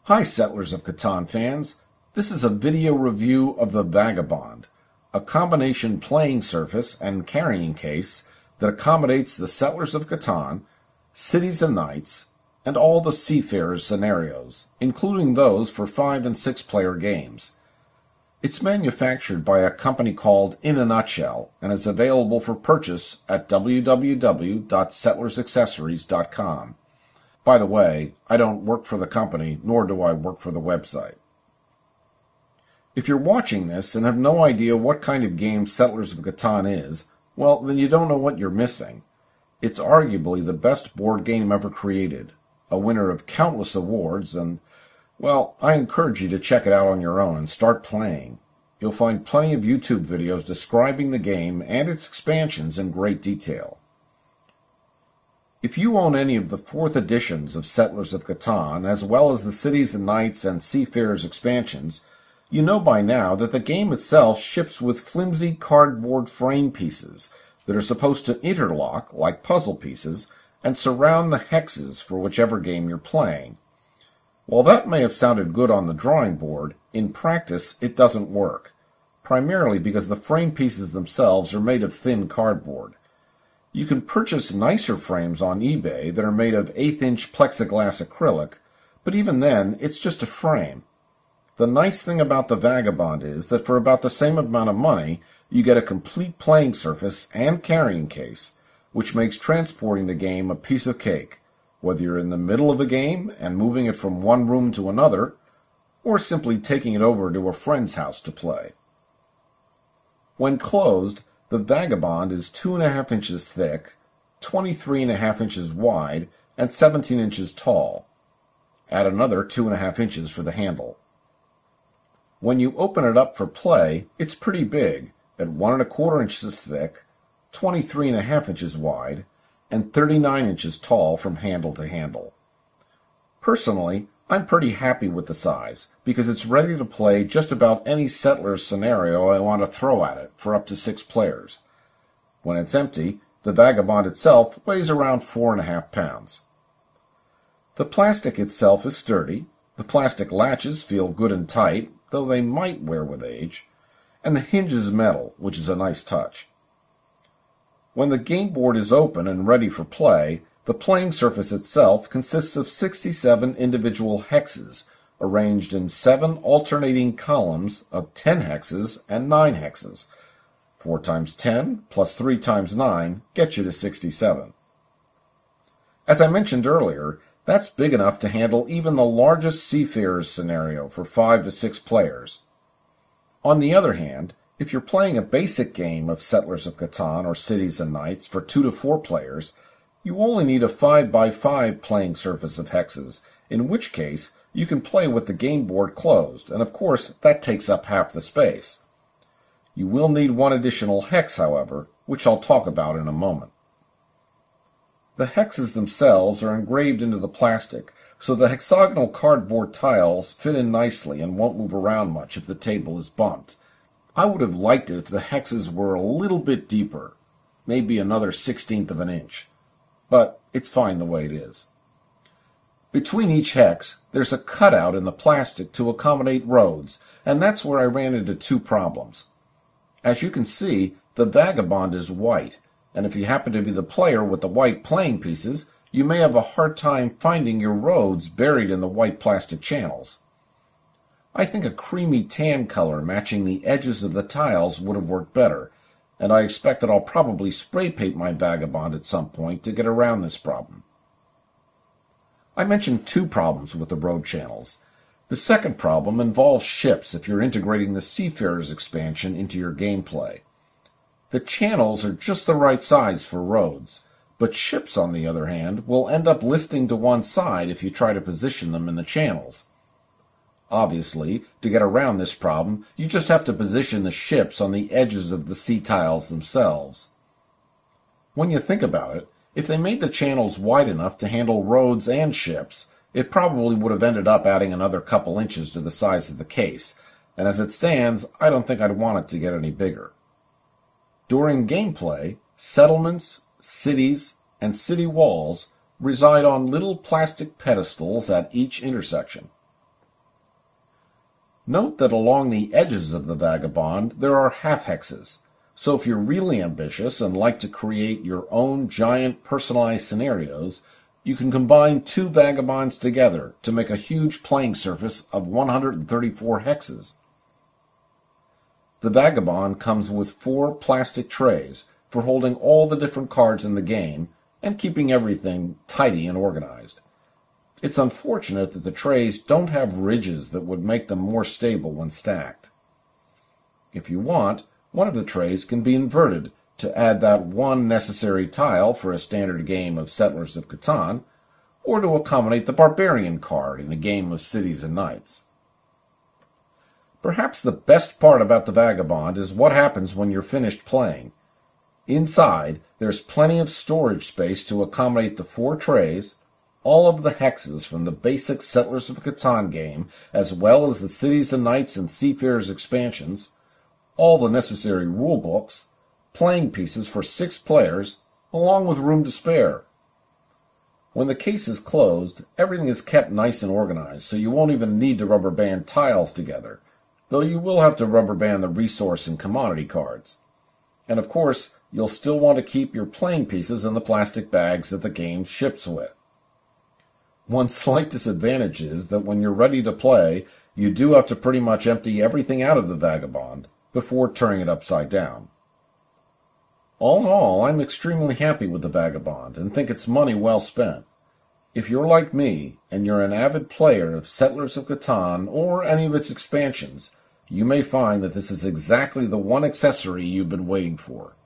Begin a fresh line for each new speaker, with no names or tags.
Hi Settlers of Catan fans, this is a video review of the Vagabond, a combination playing surface and carrying case that accommodates the Settlers of Catan, Cities and Knights, and all the Seafarers scenarios, including those for 5 and 6 player games. It's manufactured by a company called In a Nutshell and is available for purchase at www.settlersaccessories.com. By the way, I don't work for the company, nor do I work for the website. If you're watching this and have no idea what kind of game Settlers of Catan is, well, then you don't know what you're missing. It's arguably the best board game ever created, a winner of countless awards, and, well, I encourage you to check it out on your own and start playing. You'll find plenty of YouTube videos describing the game and its expansions in great detail. If you own any of the 4th editions of Settlers of Catan, as well as the Cities and Knights and Seafarers expansions, you know by now that the game itself ships with flimsy cardboard frame pieces that are supposed to interlock, like puzzle pieces, and surround the hexes for whichever game you're playing. While that may have sounded good on the drawing board, in practice it doesn't work, primarily because the frame pieces themselves are made of thin cardboard. You can purchase nicer frames on eBay that are made of 1/8-inch plexiglass acrylic, but even then, it's just a frame. The nice thing about the Vagabond is that for about the same amount of money, you get a complete playing surface and carrying case, which makes transporting the game a piece of cake, whether you're in the middle of a game and moving it from one room to another, or simply taking it over to a friend's house to play. When closed, the Vagabond is 2.5 inches thick, 23.5 inches wide, and 17 inches tall. Add another 2.5 inches for the handle. When you open it up for play, it's pretty big, at 1.25 inches thick, 23.5 inches wide, and 39 inches tall from handle to handle. Personally, I'm pretty happy with the size, because it's ready to play just about any Settlers scenario I want to throw at it for up to 6 players. When it's empty, the Vagabond itself weighs around 4.5 pounds. The plastic itself is sturdy, the plastic latches feel good and tight, though they might wear with age, and the hinge is metal, which is a nice touch. When the game board is open and ready for play, the playing surface itself consists of 67 individual hexes, arranged in 7 alternating columns of 10 hexes and 9 hexes. 4 times 10 plus 3 times 9 gets you to 67. As I mentioned earlier, that's big enough to handle even the largest Seafarers scenario for 5 to 6 players. On the other hand, if you're playing a basic game of Settlers of Catan or Cities and Knights for 2 to 4 players, you only need a 5x5 playing surface of hexes, in which case you can play with the game board closed, and of course that takes up half the space. You will need one additional hex, however, which I'll talk about in a moment. The hexes themselves are engraved into the plastic, so the hexagonal cardboard tiles fit in nicely and won't move around much if the table is bumped. I would have liked it if the hexes were a little bit deeper, maybe another 1/16 of an inch. But it's fine the way it is. Between each hex, there's a cutout in the plastic to accommodate roads, and that's where I ran into 2 problems. As you can see, the Vagabond is white, and if you happen to be the player with the white playing pieces, you may have a hard time finding your roads buried in the white plastic channels. I think a creamy tan color matching the edges of the tiles would have worked better, and I expect that I'll probably spray paint my Vagabond at some point to get around this problem. I mentioned 2 problems with the road channels. The second problem involves ships if you're integrating the Seafarers expansion into your gameplay. The channels are just the right size for roads, but ships, on the other hand, will end up listing to one side if you try to position them in the channels. Obviously, to get around this problem, you just have to position the ships on the edges of the sea tiles themselves. When you think about it, if they made the channels wide enough to handle roads and ships, it probably would have ended up adding another couple inches to the size of the case, and as it stands, I don't think I'd want it to get any bigger. During gameplay, settlements, cities, and city walls reside on little plastic pedestals at each intersection. Note that along the edges of the Vagabond there are half-hexes, so if you're really ambitious and like to create your own giant personalized scenarios, you can combine two Vagabonds together to make a huge playing surface of 134 hexes. The Vagabond comes with 4 plastic trays for holding all the different cards in the game and keeping everything tidy and organized. It's unfortunate that the trays don't have ridges that would make them more stable when stacked. If you want, one of the trays can be inverted to add that one necessary tile for a standard game of Settlers of Catan, or to accommodate the Barbarian card in a game of Cities and Knights. Perhaps the best part about the Vagabond is what happens when you're finished playing. Inside, there's plenty of storage space to accommodate the 4 trays, all of the hexes from the basic Settlers of Catan game, as well as the Cities and Knights and Seafarers expansions, all the necessary rulebooks, playing pieces for 6 players, along with room to spare. When the case is closed, everything is kept nice and organized, so you won't even need to rubber band tiles together, though you will have to rubber band the resource and commodity cards. And of course, you'll still want to keep your playing pieces in the plastic bags that the game ships with. One slight disadvantage is that when you're ready to play, you do have to pretty much empty everything out of the Vagabond before turning it upside down. All in all, I'm extremely happy with the Vagabond and think it's money well spent. If you're like me, and you're an avid player of Settlers of Catan or any of its expansions, you may find that this is exactly the one accessory you've been waiting for.